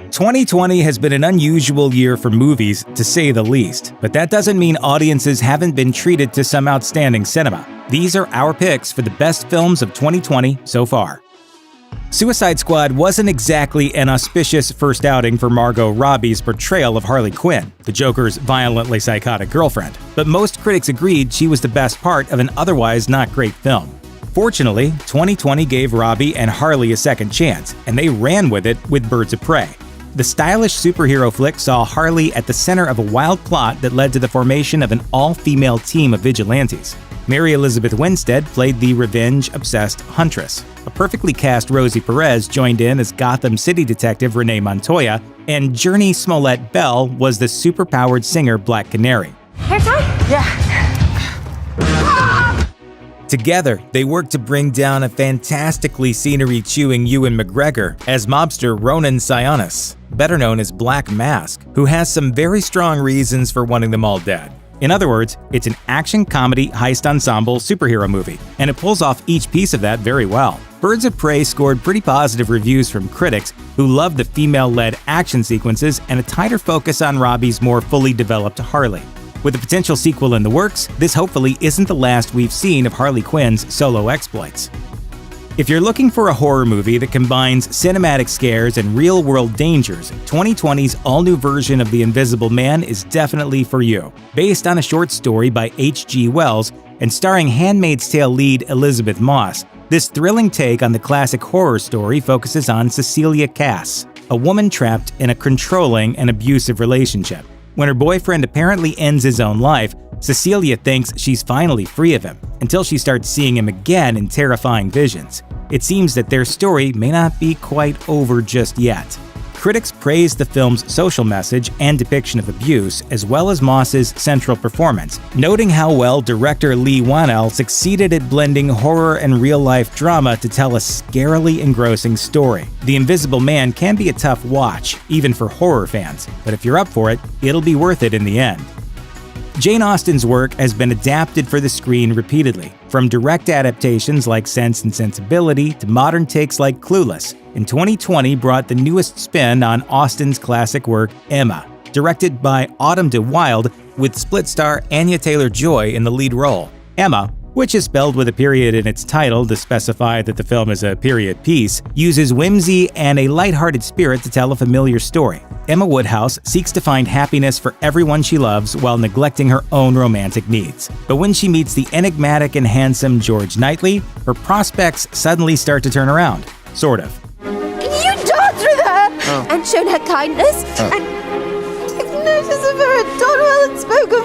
2020 has been an unusual year for movies, to say the least, but that doesn't mean audiences haven't been treated to some outstanding cinema. These are our picks for the best films of 2020 so far. Suicide Squad wasn't exactly an auspicious first outing for Margot Robbie's portrayal of Harley Quinn, the Joker's violently psychotic girlfriend, but most critics agreed she was the best part of an otherwise not great film. Fortunately, 2020 gave Robbie and Harley a second chance, and they ran with it with Birds of Prey. The stylish superhero flick saw Harley at the center of a wild plot that led to the formation of an all-female team of vigilantes. Mary Elizabeth Winstead played the revenge-obsessed Huntress. A perfectly cast Rosie Perez joined in as Gotham City detective Renee Montoya, and Journey Smollett-Bell was the superpowered singer Black Canary. Hair tie? Yeah. Together, they worked to bring down a fantastically scenery-chewing Ewan McGregor as mobster Ronan Sionis, better known as Black Mask, who has some very strong reasons for wanting them all dead. In other words, it's an action comedy heist ensemble superhero movie, and it pulls off each piece of that very well. Birds of Prey scored pretty positive reviews from critics who loved the female-led action sequences and a tighter focus on Robbie's more fully developed Harley. With a potential sequel in the works, this hopefully isn't the last we've seen of Harley Quinn's solo exploits. If you're looking for a horror movie that combines cinematic scares and real-world dangers, 2020's all-new version of The Invisible Man is definitely for you. Based on a short story by H.G. Wells and starring Handmaid's Tale lead Elizabeth Moss, this thrilling take on the classic horror story focuses on Cecilia Cass, a woman trapped in a controlling and abusive relationship. When her boyfriend apparently ends his own life, Cecilia thinks she's finally free of him, until she starts seeing him again in terrifying visions. It seems that their story may not be quite over just yet. Critics praised the film's social message and depiction of abuse, as well as Moss's central performance, noting how well director Leigh Whannell succeeded at blending horror and real-life drama to tell a scarily engrossing story. The Invisible Man can be a tough watch, even for horror fans, but if you're up for it, it'll be worth it in the end. Jane Austen's work has been adapted for the screen repeatedly, from direct adaptations like Sense and Sensibility to modern takes like Clueless. And 2020 brought the newest spin on Austen's classic work, Emma, directed by Autumn de Wilde, with split star Anya Taylor-Joy in the lead role. Emma, which is spelled with a period in its title to specify that the film is a period piece, uses whimsy and a lighthearted spirit to tell a familiar story. Emma Woodhouse seeks to find happiness for everyone she loves while neglecting her own romantic needs. But when she meets the enigmatic and handsome George Knightley, her prospects suddenly start to turn around. Sort of. You danced with her and shown her kindness and took notice of her at Donwell and spoke of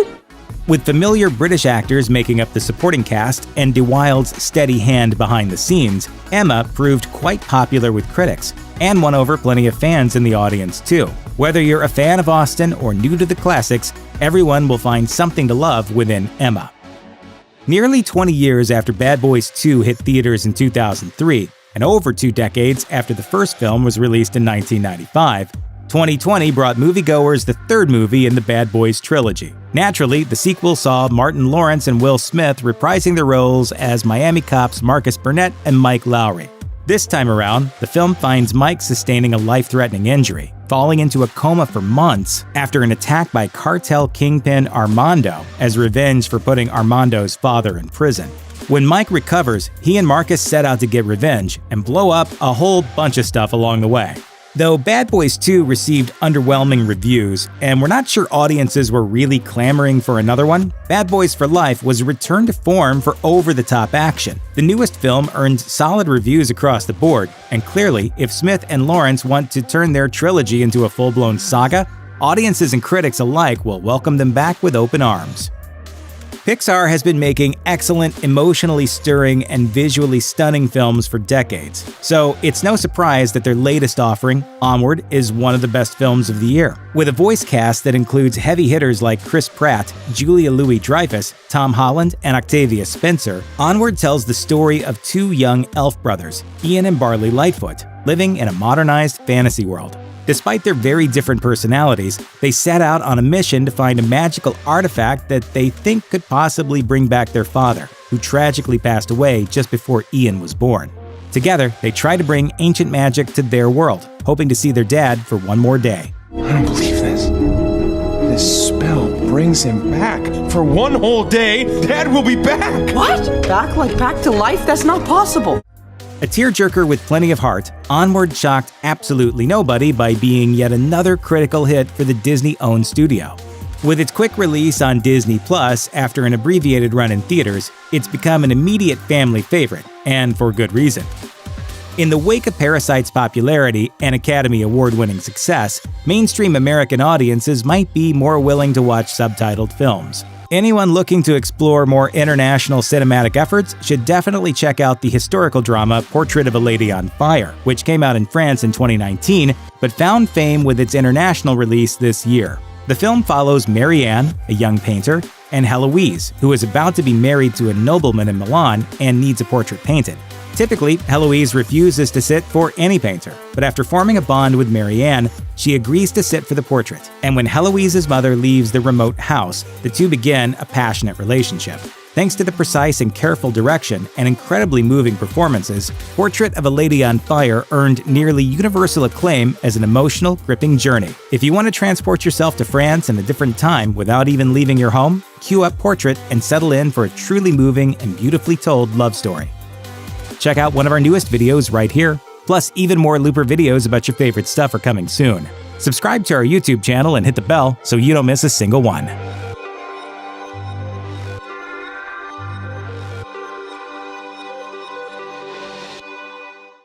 farming. With familiar British actors making up the supporting cast and de Wilde's steady hand behind the scenes, Emma proved quite popular with critics and won over plenty of fans in the audience too. Whether you're a fan of Austen or new to the classics, everyone will find something to love within Emma. Nearly 20 years after Bad Boys 2 hit theaters in 2003, and over 2 decades after the first film was released in 1995, 2020 brought moviegoers the third movie in the Bad Boys trilogy. Naturally, the sequel saw Martin Lawrence and Will Smith reprising their roles as Miami cops Marcus Burnett and Mike Lowrey. This time around, the film finds Mike sustaining a life-threatening injury, falling into a coma for months after an attack by cartel kingpin Armando as revenge for putting Armando's father in prison. When Mike recovers, he and Marcus set out to get revenge and blow up a whole bunch of stuff along the way. Though Bad Boys 2 received underwhelming reviews, and we're not sure audiences were really clamoring for another one, Bad Boys for Life was a return to form for over-the-top action. The newest film earned solid reviews across the board, and clearly, if Smith and Lawrence want to turn their trilogy into a full-blown saga, audiences and critics alike will welcome them back with open arms. Pixar has been making excellent, emotionally stirring, and visually stunning films for decades, so it's no surprise that their latest offering, Onward, is one of the best films of the year. With a voice cast that includes heavy hitters like Chris Pratt, Julia Louis-Dreyfus, Tom Holland, and Octavia Spencer, Onward tells the story of 2 young elf brothers, Ian and Barley Lightfoot, living in a modernized fantasy world. Despite their very different personalities, they set out on a mission to find a magical artifact that they think could possibly bring back their father, who tragically passed away just before Ian was born. Together, they try to bring ancient magic to their world, hoping to see their dad for one more day. I don't believe this. This spell brings him back. For one whole day, Dad will be back! What? Back to life? That's not possible. A tearjerker with plenty of heart, Onward shocked absolutely nobody by being yet another critical hit for the Disney-owned studio. With its quick release on Disney Plus after an abbreviated run in theaters, it's become an immediate family favorite, and for good reason. In the wake of Parasite's popularity and Academy Award-winning success, mainstream American audiences might be more willing to watch subtitled films. Anyone looking to explore more international cinematic efforts should definitely check out the historical drama Portrait of a Lady on Fire, which came out in France in 2019, but found fame with its international release this year. The film follows Marianne, a young painter, and Heloise, who is about to be married to a nobleman in Milan and needs a portrait painted. Typically, Heloise refuses to sit for any painter, but after forming a bond with Marianne, she agrees to sit for the portrait. And when Heloise's mother leaves the remote house, the two begin a passionate relationship. Thanks to the precise and careful direction and incredibly moving performances, Portrait of a Lady on Fire earned nearly universal acclaim as an emotional, gripping journey. If you want to transport yourself to France in a different time without even leaving your home, cue up Portrait and settle in for a truly moving and beautifully told love story. Check out one of our newest videos right here. Plus, even more Looper videos about your favorite stuff are coming soon. Subscribe to our YouTube channel and hit the bell so you don't miss a single one.